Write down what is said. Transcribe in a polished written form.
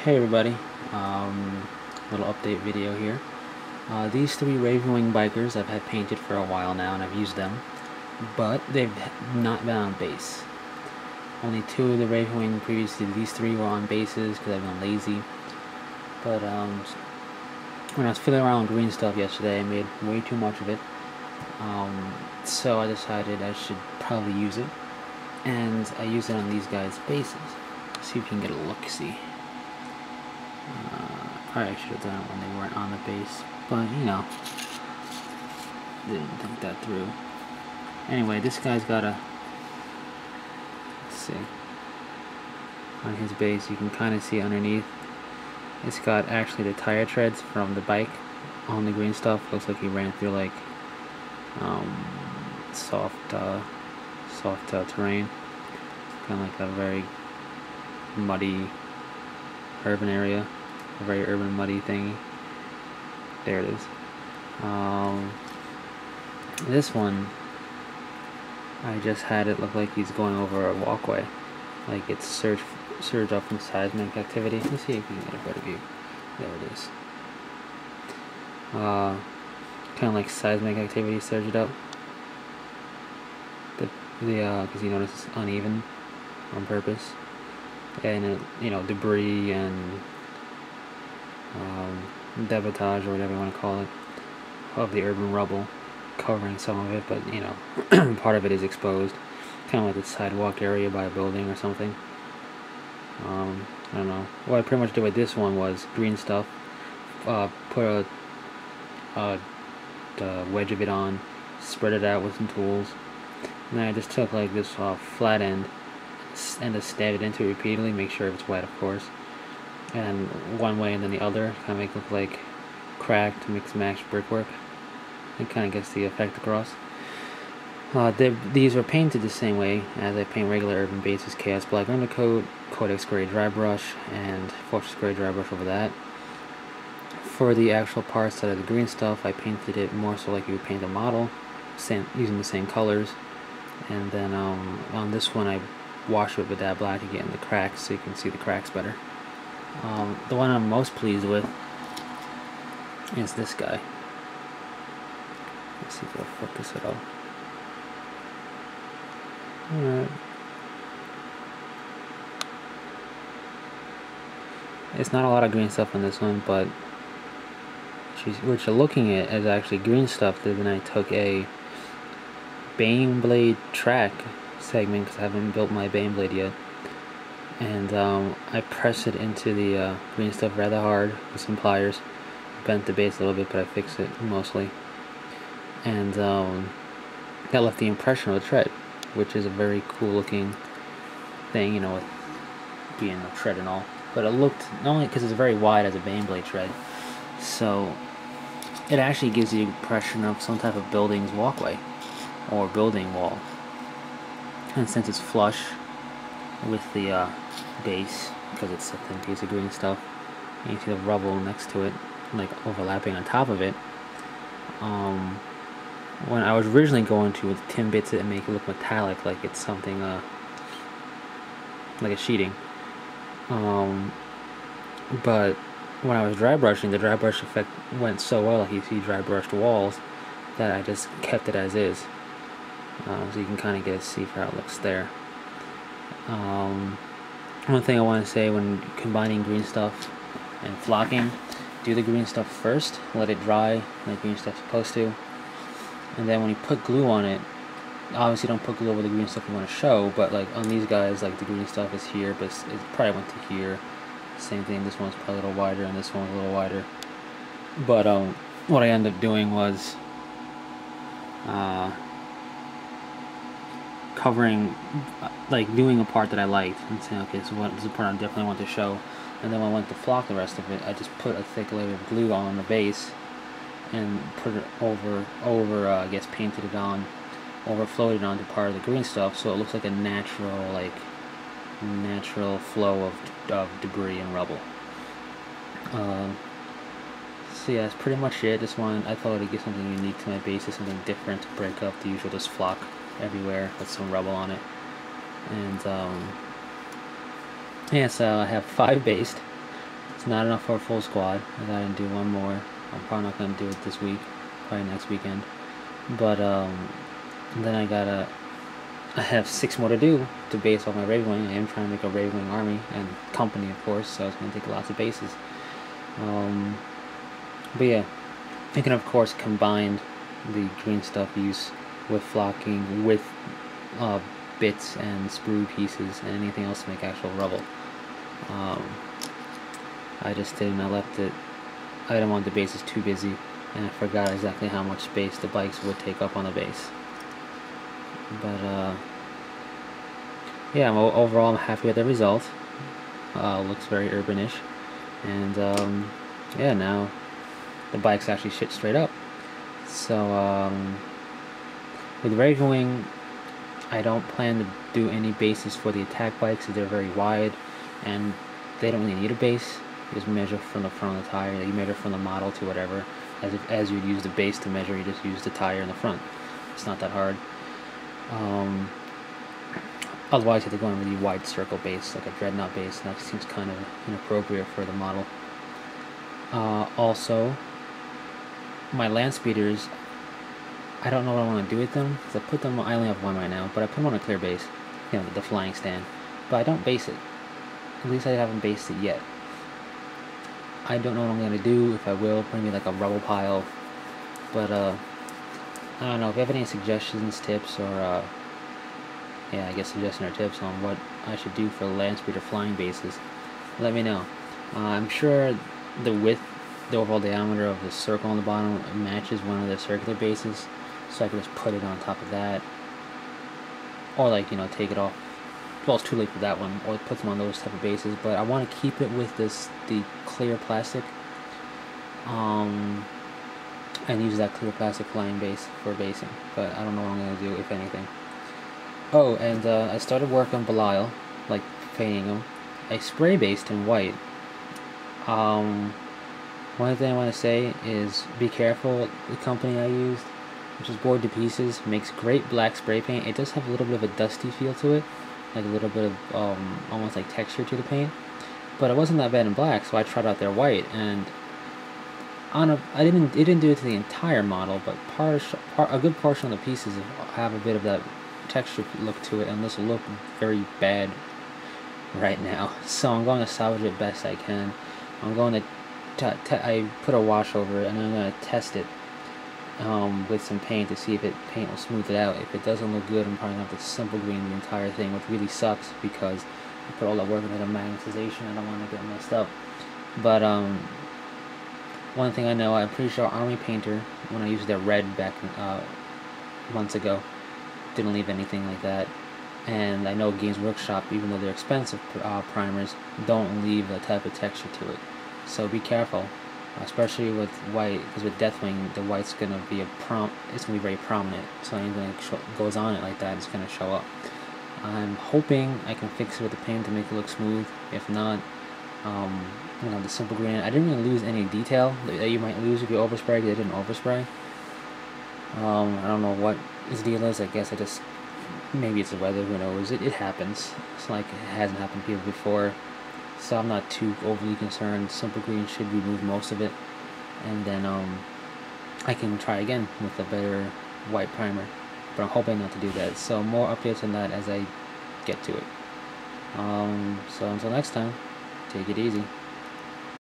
Hey everybody, little update video here. These three Raven Wing bikers I've had painted for a while now and I've used them, but they've not been on base. Only two of the Raven Wing previously, these three were on bases because I've been lazy. But when I was fiddling around with green stuff yesterday, I made way too much of it. So I decided I should probably use it, and I used it on these guys' bases. See if you can get a look-see. Probably should have done it when they weren't on the base, but you know, didn't think that through. Anyway, this guy's got a, let's see, on his base you can kind of see underneath, it's got actually the tire treads from the bike on the green stuff. Looks like he ran through like soft terrain, kind of like a very muddy urban area. A very urban muddy thingy. There it is. This one, I just had it look like he's going over a walkway, like it's surged up from seismic activity. Let's see if we can get a better view. There it is. Kind of like seismic activity surged up. Because you notice it's uneven on purpose, and it, you know, debris and debitage, or whatever you want to call it, of the urban rubble covering some of it, but you know, part of it is exposed, kind of like the sidewalk area by a building or something. I don't know. What I pretty much did with this one was green stuff, put a wedge of it on, spread it out with some tools, and then I just took like this flat end and just stabbed it into it repeatedly, make sure it's wet, of course, and one way and then the other, kind of make it look like cracked mixed match brickwork. It kind of gets the effect across. These were painted the same way as I paint regular urban bases: Chaos Black undercoat, Codex Gray dry brush, and Fortress Gray dry brush over that. For the actual parts that are the green stuff, I painted it more so like you would paint a model, using the same colors. And then on this one I wash it with that black to get in the cracks so you can see the cracks better. The one I'm most pleased with is this guy. Let's see if I'll focus it up. Alright. It's not a lot of green stuff on this one, but what you're looking at is actually green stuff. Then I took a Bane Blade track segment, because I haven't built my Bane Blade yet, and I pressed it into the green stuff rather hard with some pliers. Bent the base a little bit, but I fixed it mostly, and that left the impression of a tread, which is a very cool looking thing, you know, with being a tread and all. But it looked, not only because it's very wide as a Bane Blade tread, so it actually gives the impression of some type of building's walkway or building wall. And since it's flush with the base, because it's a thin piece of green stuff, and you see the rubble next to it, like overlapping on top of it. When I was originally going to tin bits it and make it look metallic, like it's something like a sheeting. But when I was dry brushing, the dry brush effect went so well, like you see dry brushed walls, that I just kept it as is. So you can kind of get a see for how it looks there. One thing I want to say when combining green stuff and flocking, do the green stuff first, let it dry like green stuff's supposed to, and then when you put glue on it, obviously don't put glue over the green stuff you want to show, but like on these guys, like the green stuff is here, but it probably went to here. Same thing, this one's probably a little wider and this one's a little wider. But what I ended up doing was covering, like doing a part that I liked and saying, okay, so what is the part I definitely want to show, and then when I went to flock the rest of it, I just put a thick layer of glue on the base and put it over I guess painted it on, overflowed it onto part of the green stuff, so it looks like a natural flow of debris and rubble. So yeah, that's pretty much it. This one, I thought it'd give something unique to my bases, something different to break up the usual just flock everywhere with some rubble on it. And yeah, so I have 5 based. It's not enough for a full squad. I gotta do one more. I'm probably not gonna do it this week, probably next weekend. But then I have 6 more to do to base off my Raven Wing. I am trying to make a Raven Wing army and company, of course, so it's gonna take lots of bases. But yeah, you can of course combine the green stuff use with flocking, with bits and sprue pieces, and anything else to make actual rubble. I just didn't. I left it. I didn't want the bases too busy, and I forgot exactly how much space the bikes would take up on the base. But yeah, overall I'm happy with the result. Looks very urbanish, and yeah, now the bikes actually sit straight up. So with Raven Wing, I don't plan to do any bases for the attack bikes because they're very wide, and they don't really need a base. You just measure from the front of the tire. You measure from the model to whatever. As you'd use the base to measure, you just use the tire in the front. It's not that hard. Otherwise, you have to go on a really wide circle base, like a dreadnought base, and that seems kind of inappropriate for the model. Also, my land speeders, I don't know what I want to do with them, because I put them, I only have one right now, but I put them on a clear base, the flying stand, but I don't base it. At least I haven't based it yet. I don't know what I'm going to do, if I will, maybe like a rubble pile, but I don't know, if you have any suggestions, tips, or yeah, I guess suggestions or tips on what I should do for land speeder flying bases, let me know. I'm sure the width, the overall diameter of the circle on the bottom matches one of the circular bases, so I can just put it on top of that, or like, take it off. Well, it's too late for that one, or put them on those type of bases, but I want to keep it with the clear plastic, and use that clear plastic flying base for basing, but I don't know what I'm going to do, if anything. Oh, and I started work on Belial, like painting him. I spray based in white. One thing I want to say is be careful. The company I used, which is Board to Pieces, makes great black spray paint. It does have a little bit of a dusty feel to it, like a little bit of almost like texture to the paint, but it wasn't that bad in black, so I tried out their white, and it didn't do it to the entire model, but a good portion of the pieces have a bit of that texture look to it, and this will look very bad right now. So I'm going to salvage it best I can. I'm going to I put a wash over it, and I'm going to test it with some paint to see if paint will smooth it out. If it doesn't look good, I'm probably going to have to simple green the entire thing, which really sucks because I put all that work into the magnetization. I don't want to get messed up. But one thing I know, I'm pretty sure Army Painter, when I used their red back months ago, didn't leave anything like that. And I know Games Workshop, even though they're expensive primers, don't leave that type of texture to it. So be careful, especially with white, because with Deathwing, the white's gonna be it's gonna be very prominent. So anything that goes on it like that is gonna show up. I'm hoping I can fix it with the paint to make it look smooth. If not, the simple green. I didn't really lose any detail that you might lose if you overspray, because I didn't overspray. I don't know what his deal is. I guess maybe it's the weather, who knows. It happens. It's like it hasn't happened to people before, so I'm not too overly concerned. Simple green should remove most of it, and then I can try again with a better white primer, but I'm hoping not to do that. So more updates on that as I get to it. So until next time, take it easy.